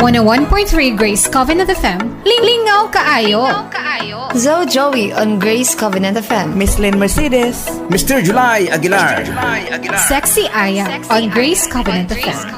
101.3 Grace Covenant FM, Lingaw Kaayo. Zo Joey on Grace Covenant FM. Miss Lynn Mercedes. Mr. July Aguilar. Sexy Aya on Grace Covenant FM.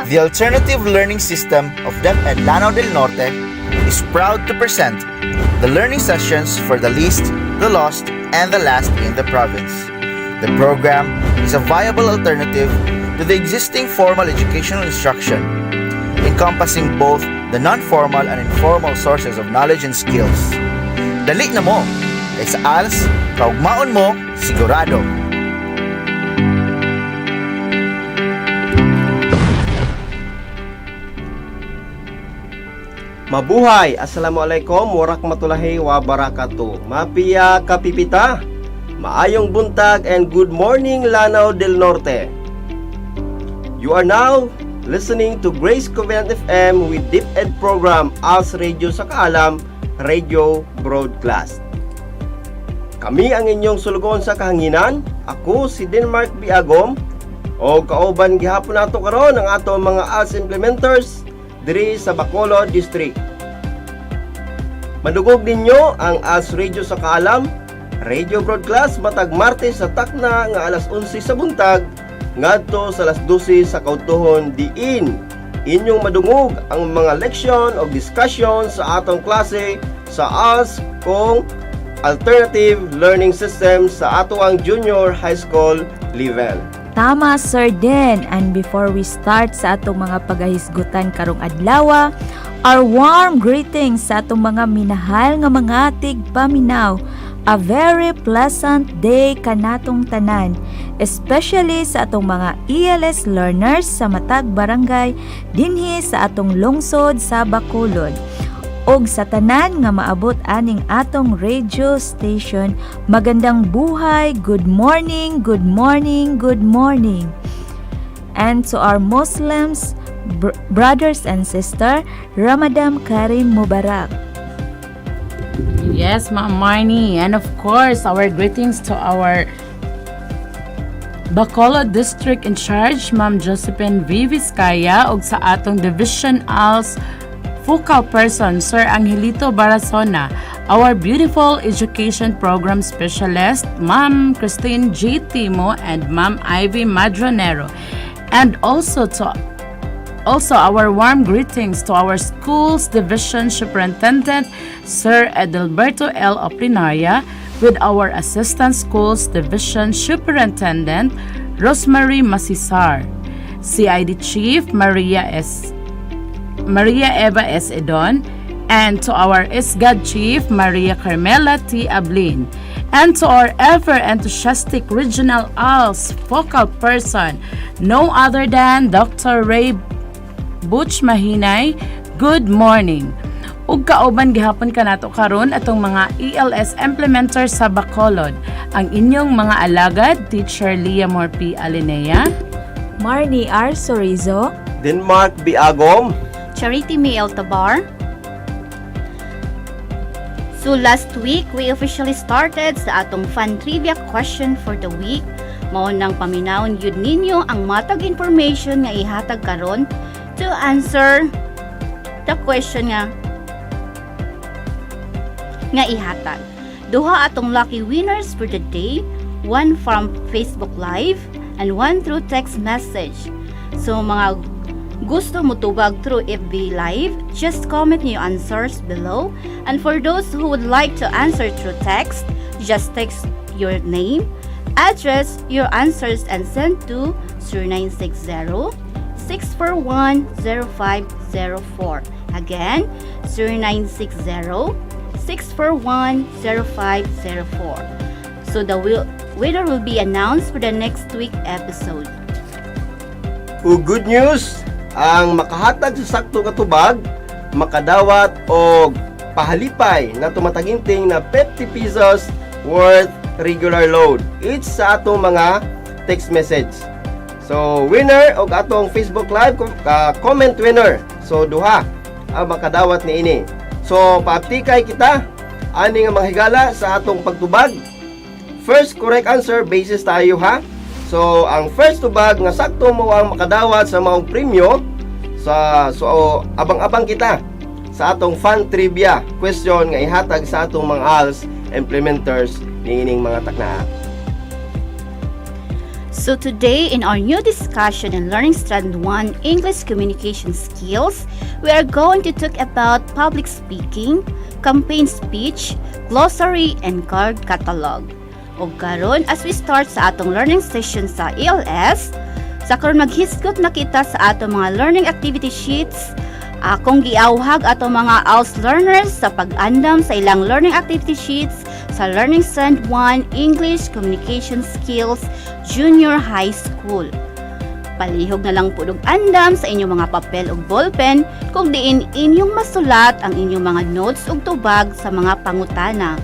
The alternative learning system of DepEd Lanao del Norte is proud to present the learning sessions for the least, the lost, and the last in the province. The program is a viable alternative to the existing formal educational instruction, encompassing both the non-formal and informal sources of knowledge and skills. Dali na mo! Kay sa ALS, kaugmaon mo, sigurado! Mabuhay! Assalamualaikum warahmatullahi wabarakatuh. Mapiya kapipita. Maayong buntag and good morning Lanao del Norte. You are now listening to Grace Covenant FM with DepEd program ALS Radio sa KAALAM Radio Broadcast. Kami ang inyong sulugon sa kahanginan. Ako si Denmark Biagom o kauban gihapon nato karon ang ato mga ALS implementors diri sa Bacolod District. Madugog ninyo ang ALS Radio sa KAALAM Radio Broadcast matag Martes sa takna nga alas 11 sa buntag ngadto sa alas 12 sa kautuhon diin inyong madungog ang mga leksyon o discussion sa atong klase sa ALS kung alternative learning system sa ato ang junior high school level. Tama, Sir Den. And before we start sa atong mga pagahisgutan karong adlaw, our warm greetings sa atong mga minahal nga mga tigpaminaw. A very pleasant day kanatong tanan, especially sa atong mga ALS learners sa matag barangay dinhi sa atong lungsod sa Bacolod. Og sa tanan nga maabot aning atong radio station, magandang buhay, good morning, good morning, good morning. And to our Muslims, brothers and sisters, Ramadan Karim Mubarak. Yes, Ma'am Marnie, and of course, our greetings to our Bacolod District in charge, Ma'am Josephine V. Vizcaya, og sa atong Division ALS focal person, Sir Angelito Barasona, our beautiful education program specialist, Ma'am Christine G. Timo, and Ma'am Ivy Madronero. And also our warm greetings to our school's division superintendent, Sir Edelberto L. Oplinaria, with our assistant schools division superintendent, Rosemary Masisar, CID Chief Maria Eva S. Edon, and to our ISGAD Chief Maria Carmela T. Ablin, and to our ever-enthusiastic regional ALS focal person, no other than Dr. Ray Butch Mahinay. Good morning. Ug kauban gihapon kanato karon atong mga ALS implementors sa Bacolod, ang inyong mga alagad, Teacher Leah Morpi Alinea, Marnie R. Sorizo, Denmark Biagom, Charity May Altabar. So last week, we officially started sa atong fun trivia question for the week. Mao nang paminawon yun ninyo ang matag information nga ihatag karon to answer the question nga ihatag. Duha atong lucky winners for the day one from Facebook Live, and one through text message. So mga gusto mo tubag through FB Live, just comment your answers below. And for those who would like to answer through text, just text your name, address, your answers, and send to 0960-641-0504. Again, 0960-641-0504. So the winner will be announced for the next week episode. Good news, ang makahatag sa sakto katubag, makadawat og pahalipay na tumataginting na 50 pesos worth regular load each sa atong mga text message. So winner og atong Facebook Live comment winner. So duha ang makadawat ni ini. So paaptikay kita ani nga manghigala sa atong pagtubag. First correct answer basis tayo ha. So ang first tubag nga sakto mo ang makadawat sa maong premyo so abang-abang kita sa atong fun trivia question nga ihatag sa atong mga ALS implementors niining mga takna. So today, in our new discussion in Learning Strand 1 English Communication Skills, we are going to talk about public speaking, campaign speech, glossary, and card catalog. O karon, as we start sa atong learning session sa ALS, sa karon maghisgot na kita sa atong mga learning activity sheets, akong giawhag atong mga ALS learners sa pag-andam sa ilang learning activity sheets sa Learning Strand 1 English Communication Skills Junior High School. Palihog na lang po andam sa inyong mga papel ug ballpen kung diin inyong masulat ang inyong mga notes ug tubag sa mga pangutana.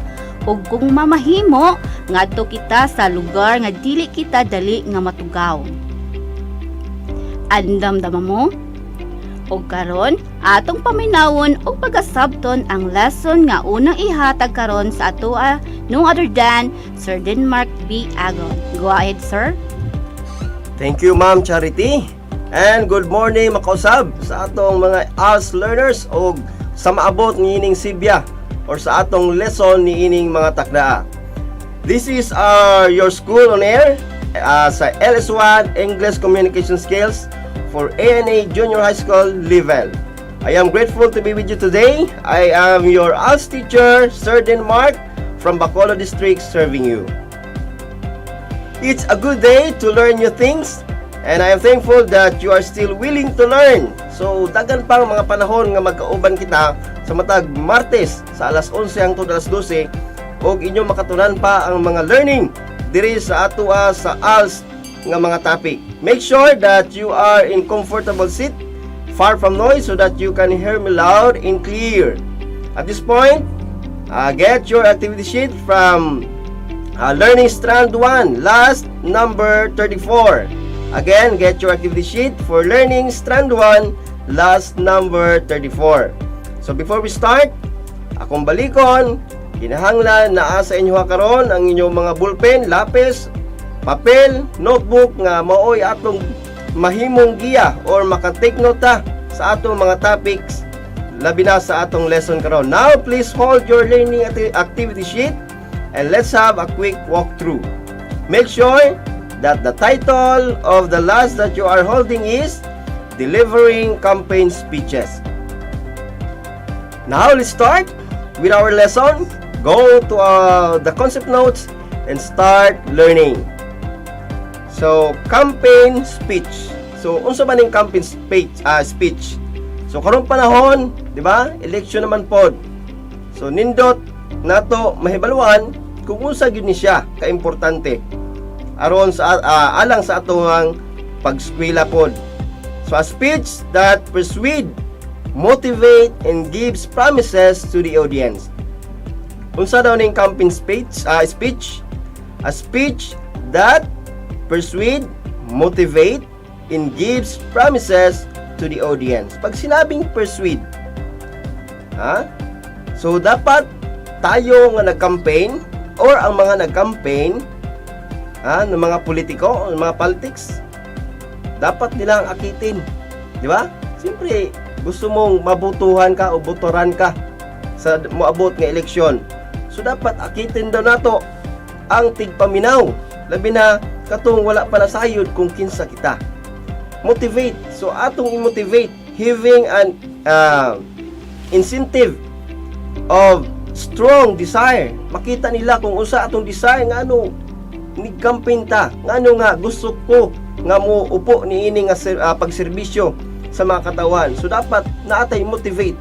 Ug kung mamahimo, ngadto kita sa lugar nga dili kita dali nga matugaw. Andam-dama mo? O karon, atong paminawon o pagasabton ang lesson nga unang ihatag karon sa atoa no other than Sir Denmark B. Agon. Go ahead, sir. Thank you, Ma'am Charity. And good morning makausab sa atong mga ALS learners o sa maabot niining Sibya or sa atong lesson niining mga takdaa. This is your school on air sa LS1 English Communication Skills for ANA Junior High School level. I am grateful to be with you today. I am your ALS teacher, Sir Denmark, from Bacolod District, serving you. It's a good day to learn new things, and I am thankful that you are still willing to learn. So, dagan pang mga panahon nga magkauban kita sa matag Martes sa alas 11 hangtod alas 12 og inyong makatunan pa ang mga learning diri sa atua sa ALS nga mga topic. Make sure that you are in comfortable seat, far from noise, so that you can hear me loud and clear. At this point, get your activity sheet from Learning Strand 1, last number 34. Again, get your activity sheet for Learning Strand 1, last number 34. So before we start, akong balikon, kinahanglan na sa inyo karon ang inyong mga ballpen, lapis, papel, notebook nga maoy atong mahimong giya or maka-take note ta sa atong mga topics labi na sa atong lesson karon. Now, please hold your learning activity sheet and let's have a quick walkthrough. Make sure that the title of the last that you are holding is Delivering Campaign Speeches. Now, let's start with our lesson. Go to the concept notes and start learning. So, campaign speech. So, unsa man ning campaign speech? So, karong panahon, di ba? Election naman pod. So, nindot nato mahibaluan kung unsa gyud ni siya kaimportante aron sa alang sa atong pag-eskwela pod. So, a speech that persuade, motivate, and gives promises to the audience. Unsa daw ning campaign speech? A speech that persuade, motivate, and gives promises to the audience. Pag sinabing persuade, so dapat tayo nga nag-campaign or ang mga nag-campaign ng mga politiko, ng mga politics, dapat nilang akitin. Di ba? Siyempre, gusto mong mabutuhan ka o butoran ka sa moabot nga eleksyon. So dapat akitin daw nato ang tigpaminaw. Labi na katong wala pa nasayod kung kinsa kita. Motivate. So atong i-motivate, having an incentive of strong desire. Makita nila kung unsa atong desire nga ano ni campaign ta. Ngano nga gusto ko nga mo upo niini nga pagserbisyo sa mga katawan. So dapat naatay motivate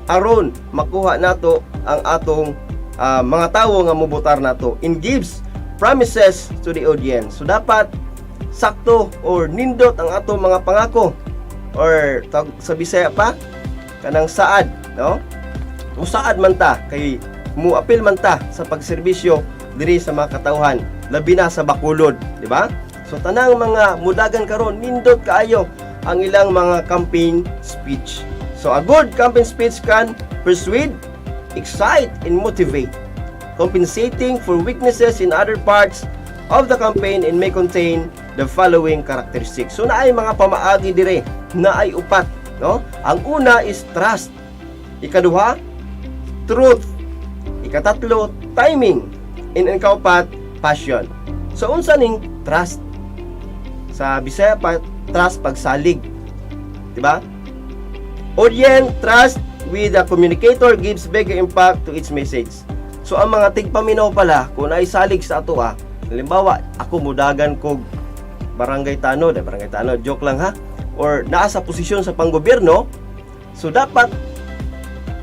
aron makuha nato ang atong mga tawo nga mobotar nato. In gives promises to the audience. So dapat sakto or nindot ang atong mga pangako or sa Bisaya pa kanang saad, no? Musaad man ta kay muapil man ta sa pagserbisyo diri sa mga katawhan, labi na sa Bacolod, di ba? So tanang mga mudagan karon nindot kaayo ang ilang mga campaign speech. So a good campaign speech can persuade, excite, and motivate, compensating for weaknesses in other parts of the campaign and may contain the following characteristics. So naay mga pamaagi dire, naay upat, no? Ang una is trust. Ikaduha, truth. Ikatatlo, timing. And ang kaupat, passion. So unsa ning trust? Sa Bisaya pa, trust pagsalig. Di ba? Audience trust with the communicator gives bigger impact to its message. So ang mga tigpaminaw pala, kung naisalig sa ato halimbawa, ako mudagan kog barangay tanod, joke lang ha, or naa sa posisyon sa panggobyerno, so dapat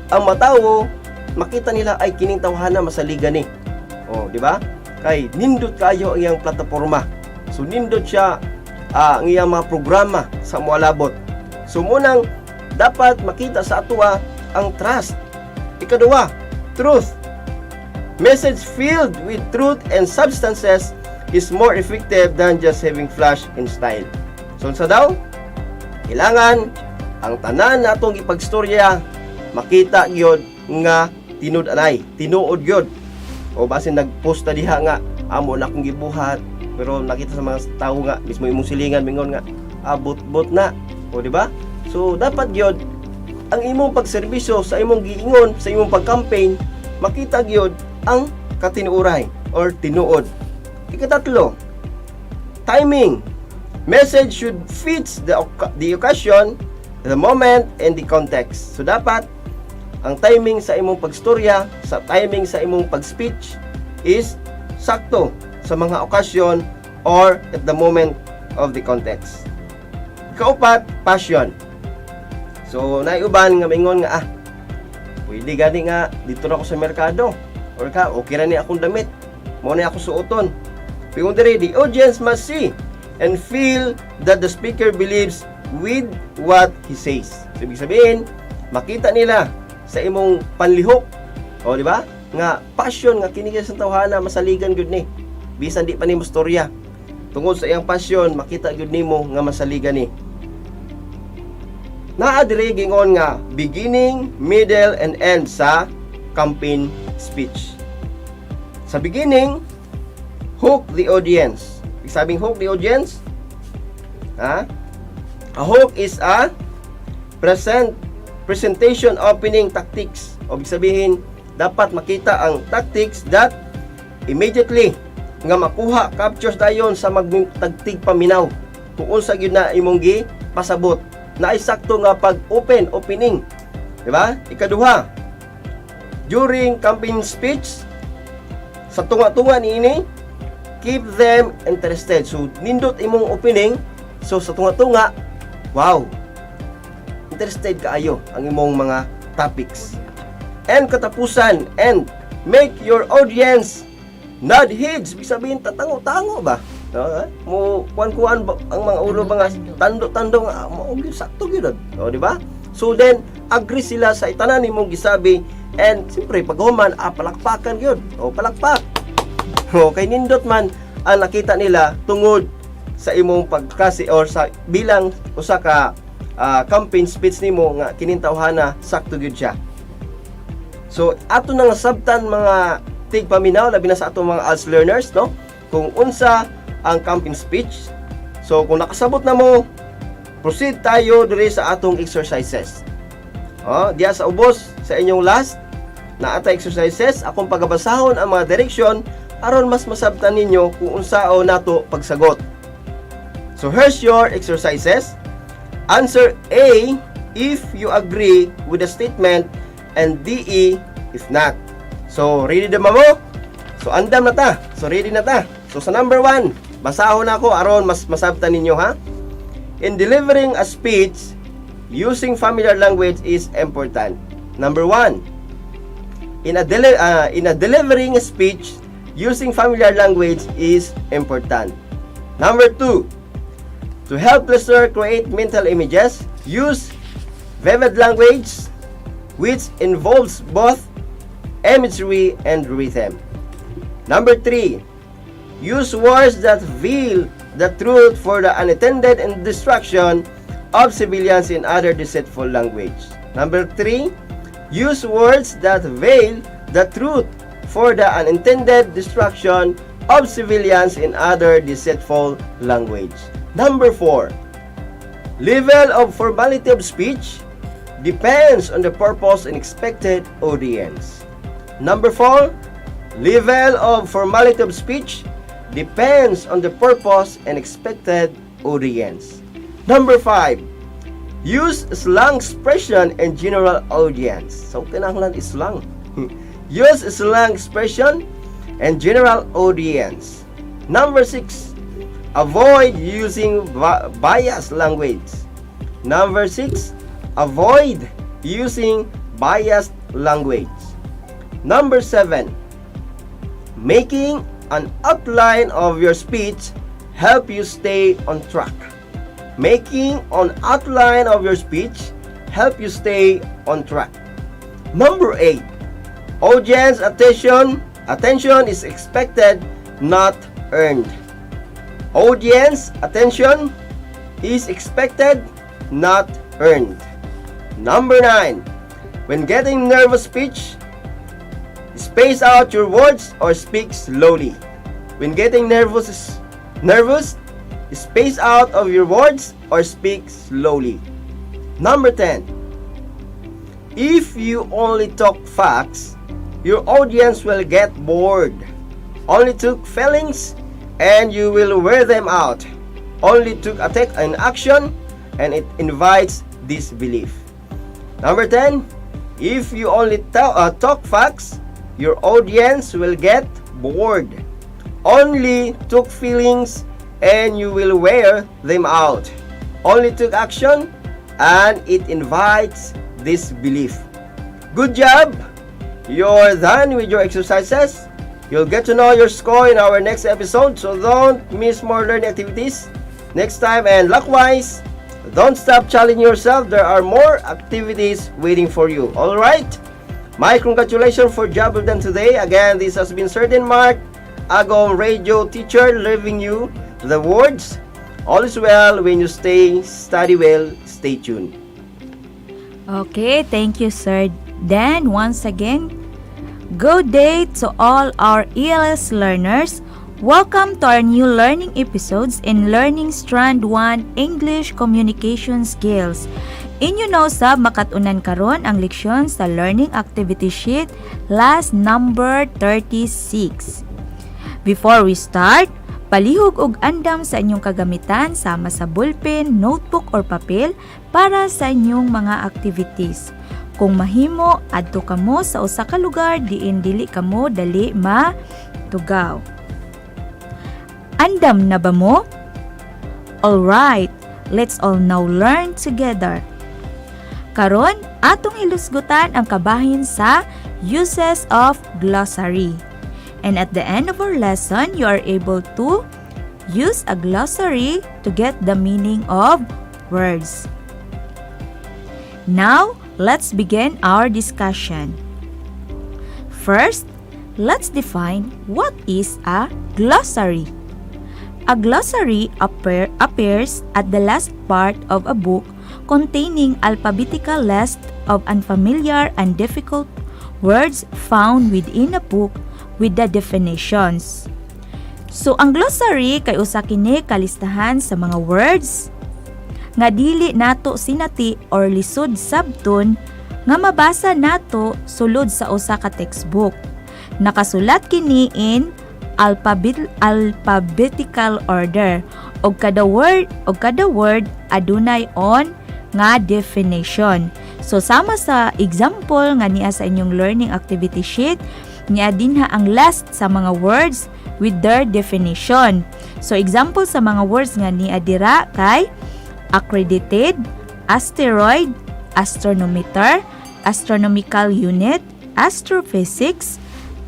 ang matawo makita nila ay kining tawhana masaligan ni. Oh, di ba? Kay nindot kayo ang iyang plataporma. So nindot siya ang iyang mga programa sa moalabot. So munang dapat makita sa ato ang trust. Ikaduha, truth. Message filled with truth and substances is more effective than just having flash and style. So sa daw, kailangan ang tanan natong ipagstorya makita gyud nga tinud-anay, tinuod gyud. O basin nagpost ta diha nga amo na akong gibuhat, pero nakita sa mga tawo nga mismo imong silingan mingon nga abot-bot na. O di ba? So dapat gyud ang imong pagserbisyo sa imong giingon, sa imong pag-campaign, makita gyud ang katinuuray or tinuod. Ikatatlo, timing. Message should fit the occasion, the moment, and the context. So dapat ang timing sa imong pagstorya, sa timing sa imong pag-speech is sakto sa mga okasyon or at the moment of the context. Ikaupat, passion. So naiuban nga mingon nga pwede gani nga dito na ako sa merkado or ka okay ra ni akong damit, mo na ako suoton. Pero the audience must see and feel that the speaker believes with what he says. So, ibig sabihin, makita nila sa imong panlihok, o di ba? Nga passion nga kini sa tawhana masaligan gyud ni. Bisan di pa nimo storya. Tungod sa iyang passion, makita gyud nimo nga masaligan ni. Naa diri gingon nga beginning, middle, and end sa campaign speech. Sa beginning, hook the audience. Ibig sabing hook the audience, a hook is a presentation opening tactics. O ibig sabihin, dapat makita ang tactics that immediately nga makuha, captures dayon sa magtagtig paminaw. Kung unsa gyud na imong gi pasabot, na isakto nga opening. Di ba? Ikaduha, during campaign speech, sa tunga-tunga niini, keep them interested. So, nindot imong opening. So, sa tunga-tunga, wow, interested kaayo ang imong mga topics. And katapusan, and make your audience nod heads. Ibig sabihin, tatango-tango ba? Mo kuan-kuan ang mga ulo mga tando-tando nga mo sakto gyud. O di ba? So then agree sila sa itanan nimong gisabi and siyempre paghuman palakpakan gyud. O palakpak. O kay nindot man ang nakita nila tungod sa imong pagkasi or sa bilang usa ka campaign speech nimo nga kinintawhana sakto gyud siya. So ato nang sabtan mga tigpaminaw labi na sa ato mga ALS learners, no? Kung unsa ang campaign speech. So kung nakasabot na mo, proceed tayo diri sa atong exercises. Diya sa ubos sa inyong last na atay exercises, akong pagabasahon ang mga direksyon aron mas masabtan ninyo kung unsao nato pagsagot. So here's your exercises. Answer A if you agree with the statement and DE if not. So ready na mo? So andam na ta. So ready na ta. So sa number 1, basahon ako aron mas masabtan ninyo ha. In delivering a speech, using familiar language is important. Number 1, in a delivering a speech, using familiar language is important. Number 2, to help listener create mental images, use vivid language which involves both imagery and rhythm. Number 3, use words that veil the truth for the unintended and destruction of civilians in other deceitful language. Number 3, use words that veil the truth for the unintended destruction of civilians in other deceitful language. Number 4, level of formality of speech depends on the purpose and expected audience. Number 4, level of formality of speech depends on the purpose and expected audience. Number 5, use slang expression and general audience. So, kinahanglan slang. Use slang expression and general audience. Number 6, avoid using biased language. Number 6, avoid using biased language. Number 7, making an outline of your speech help you stay on track. Making an outline of your speech help you stay on track. Number 8, audience attention is expected, not earned. Audience attention is expected, not earned. Number 9, when getting nervous speech, space out your words or speak slowly. When getting nervous, space out of your words or speak slowly. Number 10, if you only talk facts, your audience will get bored. Only talk feelings and you will wear them out. Only took attack an action and it invites disbelief. Number 10, if you only talk facts, your audience will get bored. Only took feelings and you will wear them out. Only took action and it invites disbelief. Good job! You're done with your exercises. You'll get to know your score in our next episode, so don't miss more learning activities next time. And likewise, don't stop challenging yourself. There are more activities waiting for you. Alright? My congratulations for job well done today. Again, this has been Sir Denmark, Agong radio teacher, leaving you the words, all is well when you study well, stay tuned. Okay, thank you, Sir Dan. Once again, good day to all our ELS learners. Welcome to our new learning episodes in Learning Strand 1 English Communication Skills. Inyo know sab makatunan karon ang leksyon sa learning activity sheet last number 36. Before we start, palihog og andam sa inyong kagamitan sama sa ballpen, notebook or papel para sa inyong mga activities. Kung mahimo, adto kamo sa usa ka lugar diin dili kamo dali matugaw. Andam na ba mo? Alright, let's all now learn together. Karon, atong hilusgutan ang kabahin sa uses of glossary. And at the end of our lesson, you are able to use a glossary to get the meaning of words. Now, let's begin our discussion. First, let's define what is a glossary. A glossary appears at the last part of a book containing alphabetical list of unfamiliar and difficult words found within a book with the definitions. So, ang glossary kay usa kini kalistahan sa mga words nga dili nato sinati or lisod sabton nga mabasa nato sulod sa usa ka textbook. Nakasulat kini in alphabetical order. Og kada word adunay on nga definition. So sama sa example nga niya sa inyong learning activity sheet, niya dinha ang last sa mga words with their definition. So example sa mga words nga niya dira kay accredited, asteroid, astronometer, astronomical unit, astrophysics,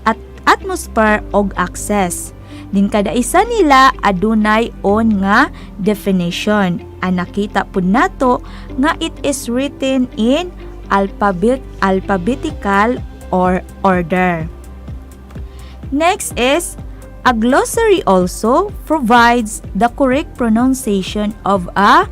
at atmosphere og access. Din kada isa nila adunay on nga definition. Ang nakita po nato nga it is written in alphabetical or order. Next is, a glossary also provides the correct pronunciation of a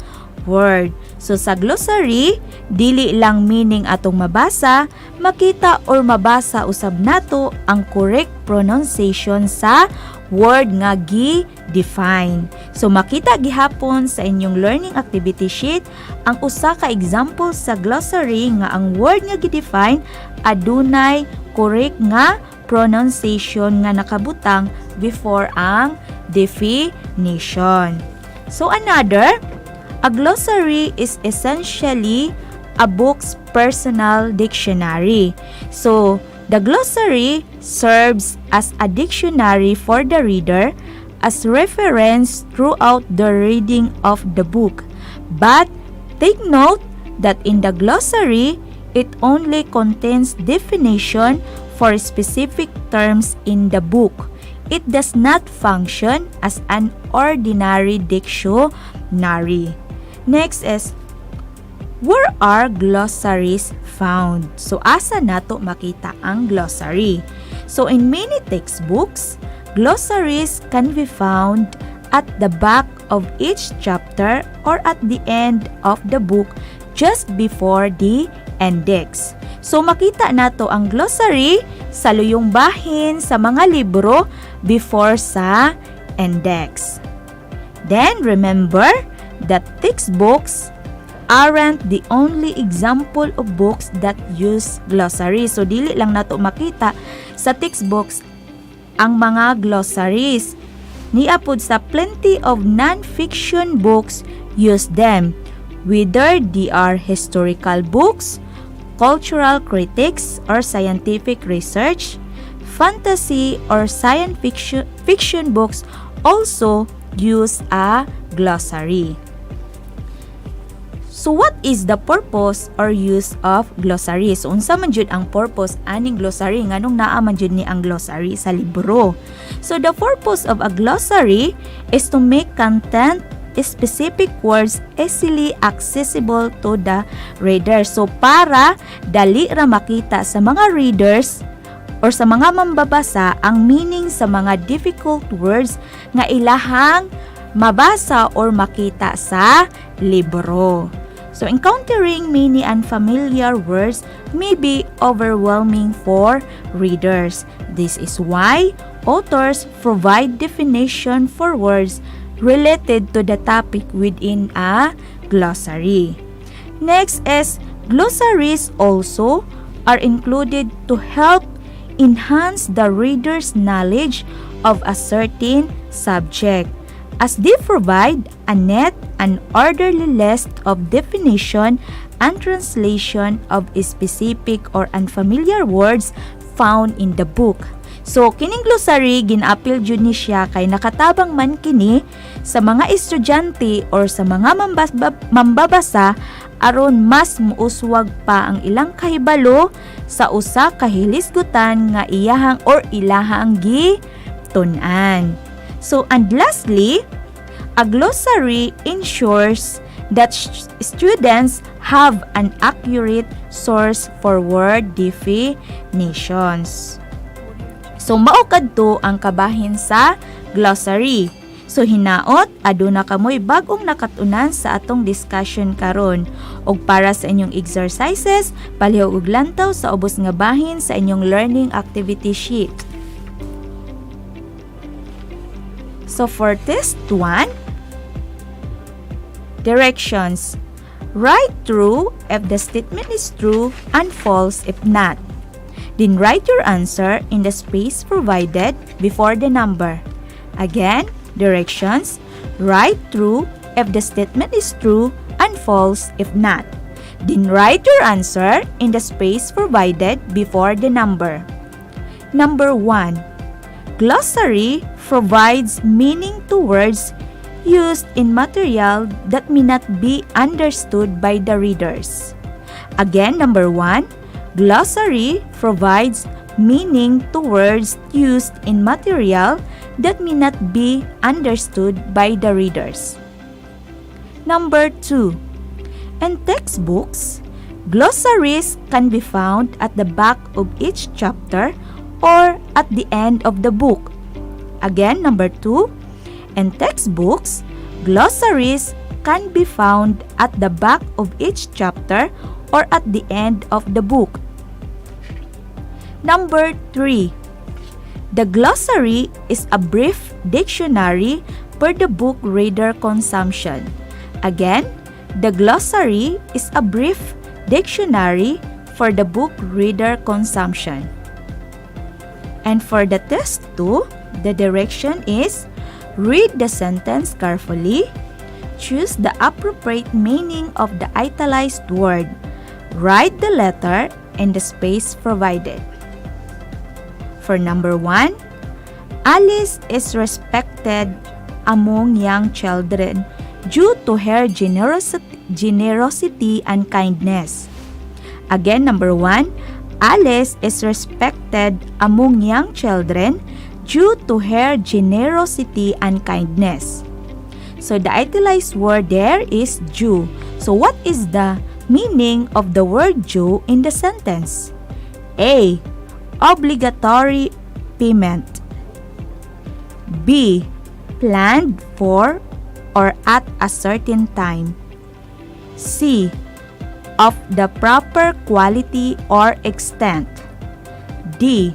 word. So sa glossary, dili lang meaning atong mabasa, makita or mabasa usab nato ang correct pronunciation sa word nga gi-define. So makita gihapon sa inyong learning activity sheet ang usa ka example sa glossary nga ang word nga gi-define adunay correct nga pronunciation nga nakabutang before ang definition. So another, a glossary is essentially a book's personal dictionary. So, the glossary serves as a dictionary for the reader as reference throughout the reading of the book. But, take note that in the glossary, it only contains definition for specific terms in the book. It does not function as an ordinary dictionary. Next is, where are glossaries found? So, asa nato makita ang glossary? So, in many textbooks, glossaries can be found at the back of each chapter or at the end of the book just before the index. So, makita nato ang glossary sa luyong bahin sa mga libro before sa index. Then, remember that textbooks aren't the only example of books that use glossaries. So, dili lang nato makita sa textbooks ang mga glossaries. Niapod sa plenty of non-fiction books use them, whether they are historical books, cultural critics, or scientific research. Fantasy or science fiction books also use a glossary. So what is the purpose or use of glossary? So unsa man jud ang purpose aning glossary nganong naa man jud ni ang glossary sa libro. So the purpose of a glossary is to make content specific words easily accessible to the reader. So para dali ra makita sa mga readers or sa mga mambabasa ang meaning sa mga difficult words nga ilahang mabasa or makita sa libro. So, encountering many unfamiliar words may be overwhelming for readers. This is why authors provide definition for words related to the topic within a glossary. Next is, glossaries also are included to help enhance the reader's knowledge of a certain subject, as they provide a net and orderly list of definition and translation of specific or unfamiliar words found in the book. So, kining glossary, gin-apil jud ni siya kay nakatabang man kini sa mga estudyante or sa mga mambabasa aron mas muuswag pa ang ilang kahibalo sa usa ka hilisgutan nga iyahang or ilahang gitun-an. So, and lastly, a glossary ensures that students have an accurate source for word definitions. So, mao kadto ang kabahin sa glossary. So, hinaot, aduna kamoy bagong nakatunan sa atong discussion karon. Og para sa inyong exercises, palihog og lantaw sa ubos nga bahin sa inyong learning activity sheet. So, for test 1, directions. Write true if the statement is true and false if not. Then write your answer in the space provided before the number. Again, directions. Write true if the statement is true and false if not. Then write your answer in the space provided before the number. Number 1. Glossary provides meaning to words used in material that may not be understood by the readers. Again, number 1. Glossary provides meaning to words used in material that may not be understood by the readers. Number 2. In textbooks, glossaries can be found at the back of each chapter or at the end of the book. Again, number 2. In textbooks, glossaries can be found at the back of each chapter or at the end of the book. Number 3. The glossary is a brief dictionary for the book reader consumption. Again, the glossary is a brief dictionary for the book reader consumption. And for the test 2, the direction is read the sentence carefully, choose the appropriate meaning of the italicized word, write the letter in the space provided. For number 1, Alice is respected among young children due to her generosity and kindness. Again, number 1, Alice is respected among young children due to her generosity and kindness. So the italicized word there is due. So what is the meaning of the word due in the sentence? A. Obligatory payment. B. Planned for or at a certain time. C. Of the proper quality or extent. D.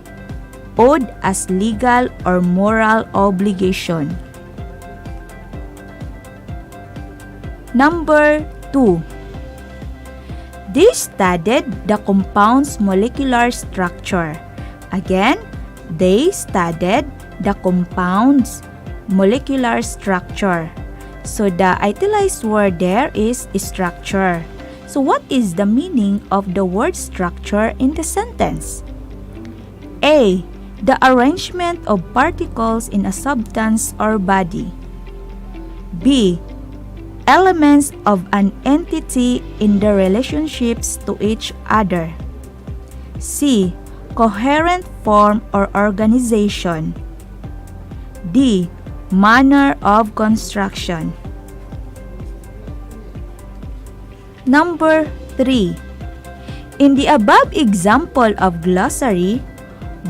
Owed as legal or moral obligation. Number 2. They studied the compound's molecular structure. Again, they studied the compound's molecular structure. So the italicized word there is structure. So what is the meaning of the word structure in the sentence? A. The arrangement of particles in a substance or body. B. Elements of an entity in their relationships to each other. C. Coherent form or organization. D. Manner of construction. Number 3. In the above example of glossary,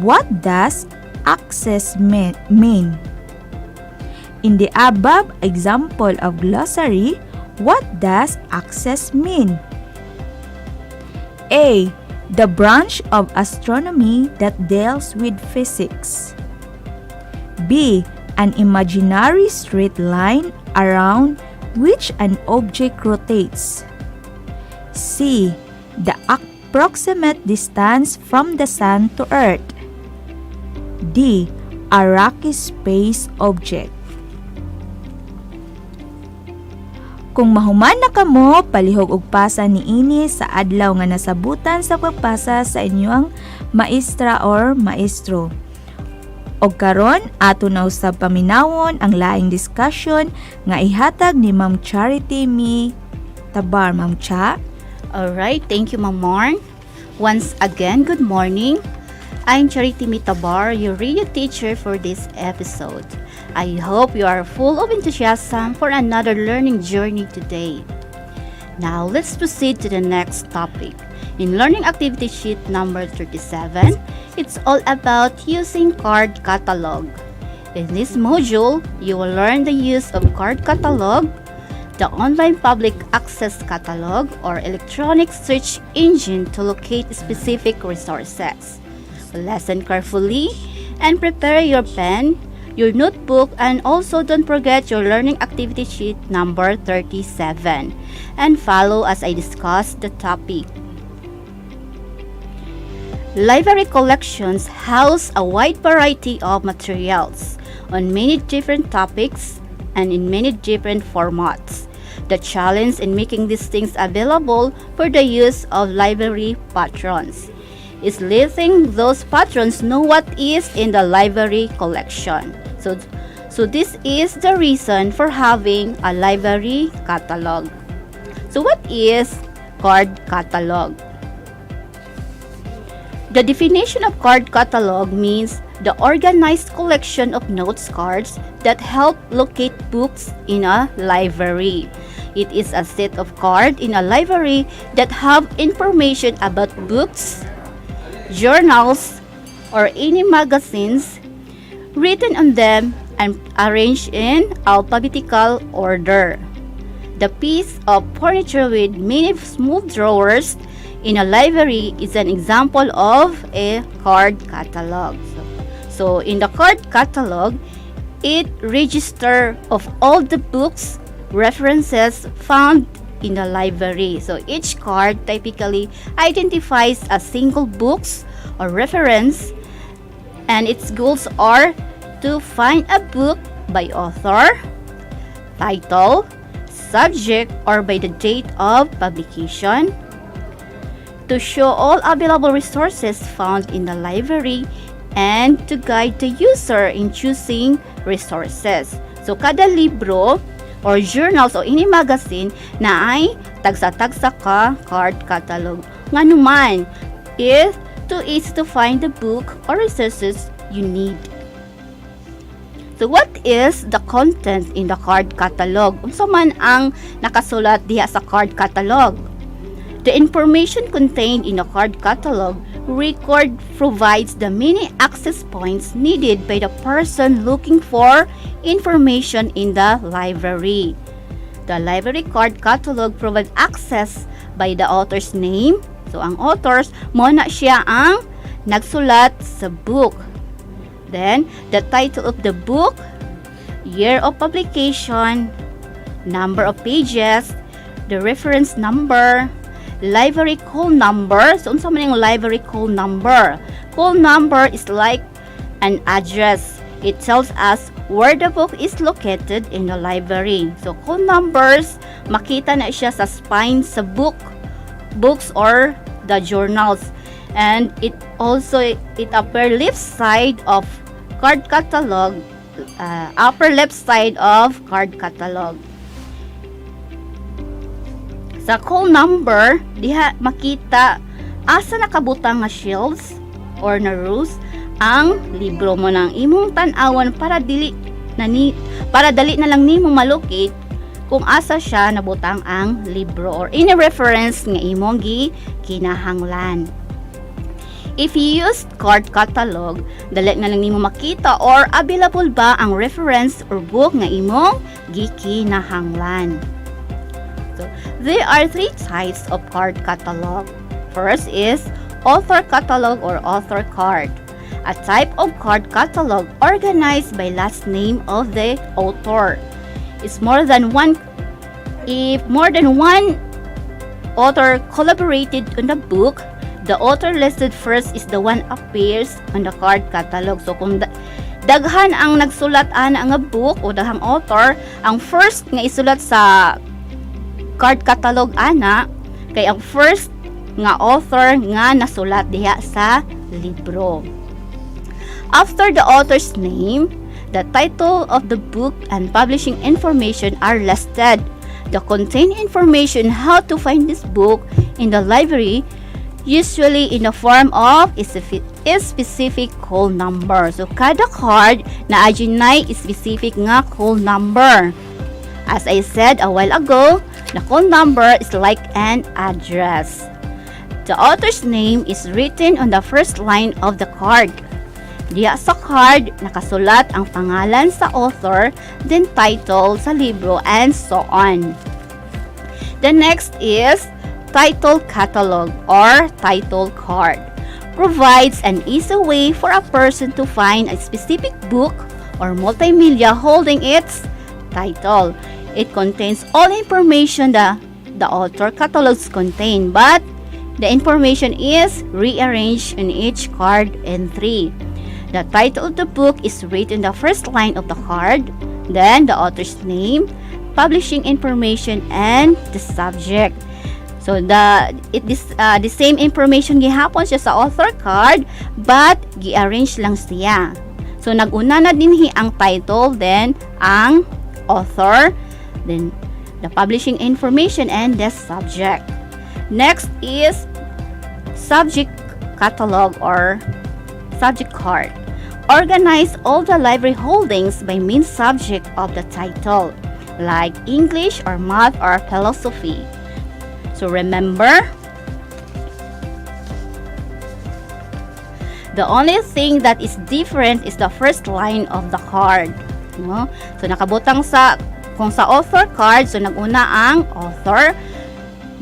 what does access mean? In the above example of glossary, what does access mean? A. The branch of astronomy that deals with physics. B. An imaginary straight line around which an object rotates. C. The approximate distance from the sun to Earth. D. A rocky space object. Kung mahuman na kamo, palihog og pasa niini sa adlaw nga nasabutan sa pagpasa sa inyong maestra or maestro. Og karon ato na usab paminawon ang laing discussion nga ihatag ni Ma'am Charity Mi Tabar. Ma'am Cha. Alright, thank you, Ma'am Marn. Once again, good morning. I'm Charity Mi Tabar, your radio teacher for this episode. I hope you are full of enthusiasm for another learning journey today. Now, let's proceed to the next topic. In Learning Activity Sheet number 37, it's all about using card catalog. In this module, you will learn the use of card catalog, the online public access catalog, or electronic search engine to locate specific resources. Listen carefully and prepare your pen, your notebook, and also don't forget your learning activity sheet number 37 and follow as I discuss the topic. Library collections house a wide variety of materials on many different topics and in many different formats. The challenge in making these things available for the use of library patrons is letting those patrons know what is in the library collection. So this is the reason for having a library catalog. So what is card catalog? The definition of card catalog means the organized collection of notes cards that help locate books in a library. It is a set of cards in a library that have information about books, journals, or any magazines written on them and arranged in alphabetical order. The piece of furniture with many smooth drawers in a library is an example of a card catalog. So in the card catalog, it registers of all the books, references found in the library. So each card typically identifies a single books or reference, and its goals are to find a book by author, title, subject, or by the date of publication, to show all available resources found in the library, and to guide the user in choosing resources. So kada libro or journals o any magazine na ay tagsa-tagsa ka card catalog. Nga naman, if too easy to find the book or resources you need. So what is the content in the card catalog? Unsa man ang nakasulat diha sa card catalog? The information contained in the card catalog record provides the many access points needed by the person looking for information in the library. The library card catalog provides access by the author's name. So ang authors, mo na siya ang nagsulat sa book. Then, the title of the book, year of publication, number of pages, the reference number, library call number. So, unsa man yung library call number? Call number is like an address. It tells us where the book is located in the library. So, call numbers, makita na siya sa spine sa books or the journals. And it upper left side of card catalog, upper left side of card catalog. Sa call number, diha makita asa nakabutang nga shelves or na rows ang libro mo nang imong tan-awan para dali na lang nimo malocate kung asa siya nabutang ang libro or any reference nga imong kinahanglan. If you use card catalog, dali na lang nimo makita or available ba ang reference or book nga imong gikinahanglan. So, there are three types of card catalog. First is author catalog or author card. A type of card catalog organized by last name of the author. If more than one author collaborated on the book, the author listed first is the one appears on the card catalog. So kung daghan ang nagsulat ana nga book o daghang author, ang first nga isulat sa card catalog ana kay ang first nga author nga nasulat diha sa libro. After the author's name, the title of the book and publishing information are listed. The contained information how to find this book in the library, usually in the form of a specific call number. So kada card na adjunay specific nga call number. As I said a while ago, the call number is like an address. The author's name is written on the first line of the card. Diya sa card, nakasulat ang pangalan sa author, then title sa libro, and so on. The next is title catalog or title card. Provides an easy way for a person to find a specific book or multimedia holding its title. It contains all information that the author catalogs contain, but The information is rearranged in each card in 3. The title of the book is written in the first line of the card, then the author's name, publishing information, and the subject. So the same information gihapon siya sa author card, but gi-arrange lang siya. So naguna na dinhi ang title, then ang author, then the publishing information, and the subject. Next is subject catalog or subject card. Organize all the library holdings by main subject of the title, like English or math or philosophy. So remember, the only thing that is different is the first line of the card. No? So nakabutang kung sa author card, so naguna ang author,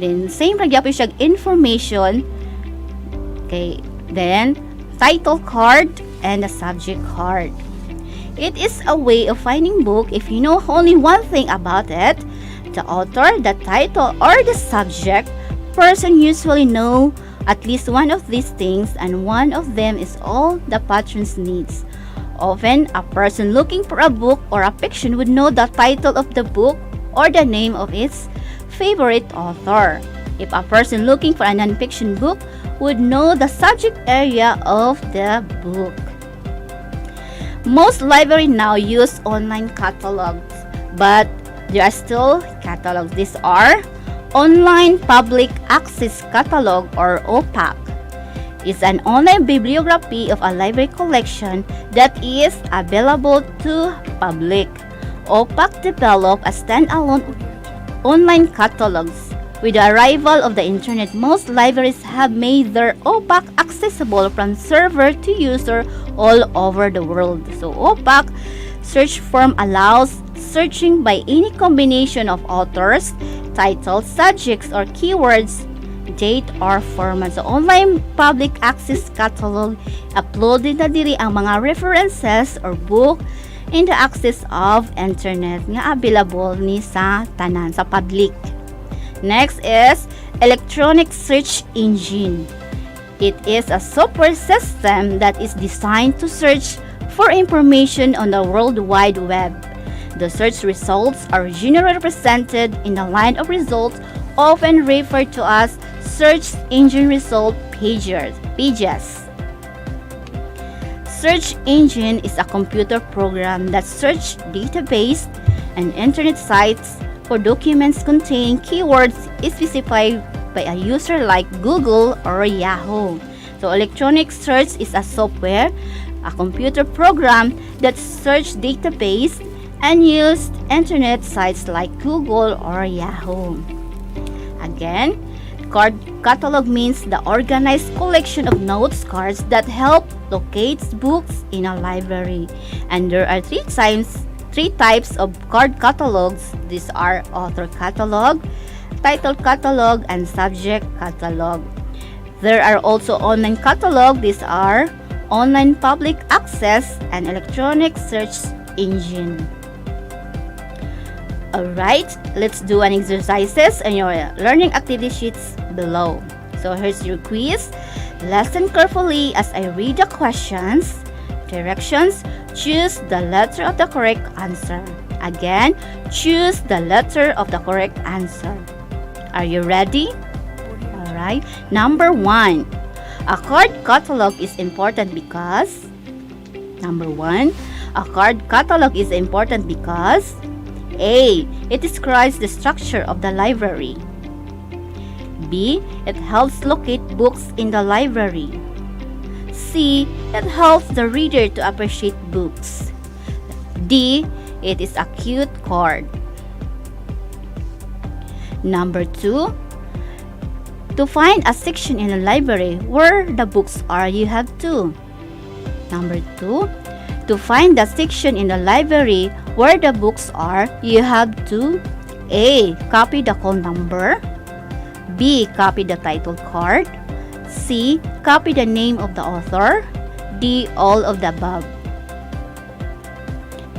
then same ra gyapon siya information. Okay, then title card and the subject card. It is a way of finding book if you know only one thing about it. The author, the title, or the subject. Person usually know at least one of these things, and one of them is all the patrons needs. Often, a person looking for a book or a fiction would know the title of the book or the name of its favorite author. If a person looking for a non-fiction book would know the subject area of the book. Most libraries now use online catalogs, but there are still catalogs. These are Online Public Access Catalog or OPAC. It's an online bibliography of a library collection that is available to public. OPAC developed a standalone online catalogs. With the arrival of the internet, most libraries have made their OPAC accessible from server to user all over the world. So OPAC search form allows searching by any combination of authors, titles, subjects, or keywords, date, or format. So online public access catalog, uploaded na diri ang mga references or book in the access of internet nga available ni sa tanan sa public. Next is electronic search engine. It is a software system that is designed to search for information on the World Wide Web. The search results are generally represented in a line of results, often referred to as search engine result pages. Search engine is a computer program that searches database and internet sites for documents containing keywords specified by a user like Google or Yahoo. So electronic search is a software, a computer program that searches database and used internet sites like Google or Yahoo. Again, card catalog means the organized collection of notes cards that help locate books in a library. And there are three types of card catalogs. These are author catalog, title catalog, and subject catalog. There are also online catalog. These are online public access and electronic search engine. Alright, let's do an exercises and your learning activity sheets below. So here's your quiz. Listen carefully as I read the questions. Directions, choose the letter of the correct answer. Again, choose the letter of the correct answer. Are you ready? Alright, number 1. A card catalog is important because number 1. A card catalog is important because A. It describes the structure of the library. B. It helps locate books in the library. C. It helps the reader to appreciate books. D. It is a cute card. Number 2. To find a section in a library where the books are, you have to. Number 2. To find the section in the library where the books are, you have to A. Copy the call number. B. Copy the title card. C. Copy the name of the author. D. All of the above.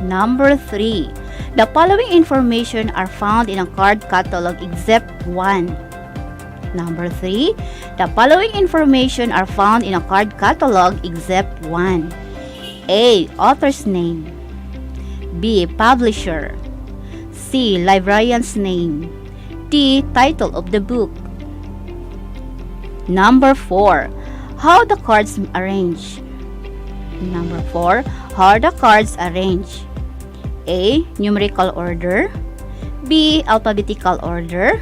Number 3. The following information are found in a card catalog except 1. Number 3. The following information are found in a card catalog except one. A. Author's name. B. Publisher. C. Librarian's name. D. Title of the book. Number 4. How the cards arrange. Number 4. How the cards arrange. A. Numerical order. B. Alphabetical order.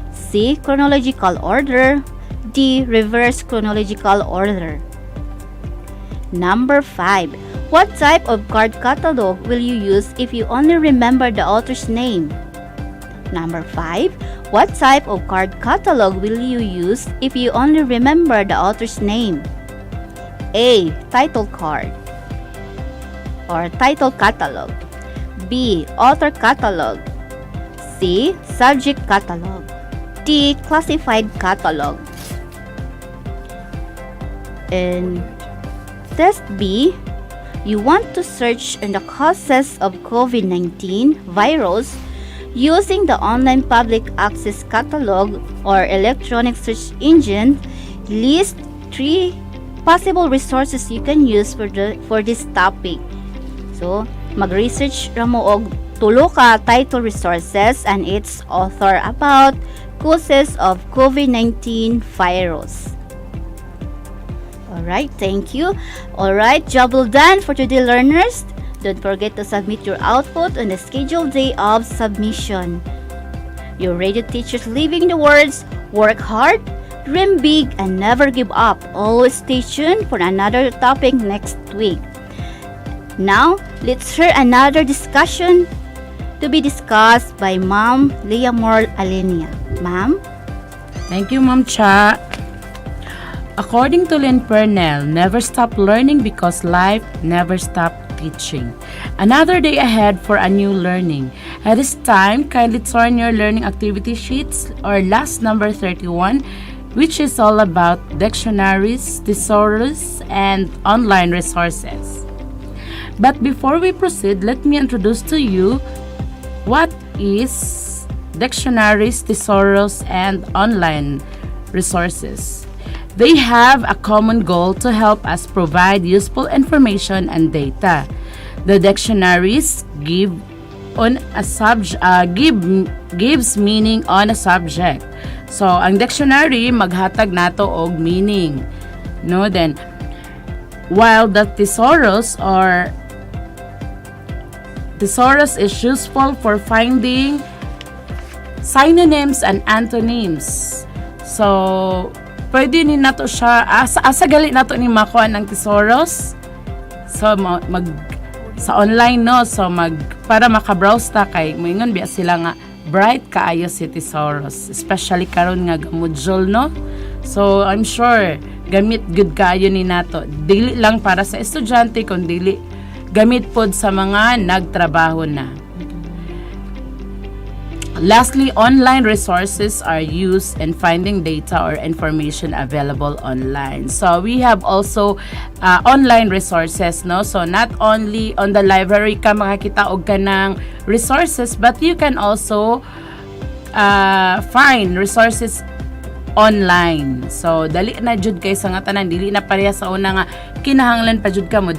C. Chronological order. D. Reverse chronological order. Number 5. What type of card catalog will you use if you only remember the author's name? Number 5. What type of card catalog will you use if you only remember the author's name? A. Title card or title catalog. B. Author catalog. C. Subject catalog. D. Classified catalog. In test B, you want to search on the causes of COVID-19 virus using the online public access catalog or electronic search engine. List 3 possible resources you can use for this topic. So, mag-research ra mo og tulo ka title resources and its author about causes of COVID-19 virus. Alright, thank you. Alright, job well done for today, learners. Don't forget to submit your output on the scheduled day of submission. Your radio teachers leaving the words, work hard, dream big, and never give up. Always stay tuned for another topic next week. Now, let's hear another discussion to be discussed by Ma'am Leamor Alenia. Ma'am? Thank you, Ma'am Cha. According to Lynn Purnell, never stop learning because life never stop teaching. Another day ahead for a new learning. At this time, kindly turn your learning activity sheets or last number 31, which is all about dictionaries, thesaurus, and online resources. But before we proceed, let me introduce to you what is dictionaries, thesaurus, and online resources. They have a common goal to help us provide useful information and data. The dictionaries gives meaning on a subject. So, ang dictionary maghatag nato og meaning. No, then while the thesaurus is useful for finding synonyms and antonyms. So, pwede ni nato siya asa gali nato ni makuha ng thesaurus. So sa online no, so para maka-browse ta kay moingon biya sila nga bright kaayo si thesaurus, especially karon nga module no. So I'm sure gamit good kaayo ni nato. Dili lang para sa estudyante kun dili gamit pod sa mga nagtrabaho na. Lastly, online resources are used in finding data or information available online. So we have also online resources, no? So not only on the library ka makakita og kanang resources, but you can also find resources online. So dali na jud kay sa nga tanan, dili na pareha sa una nga kinahanglan pa jud ka mo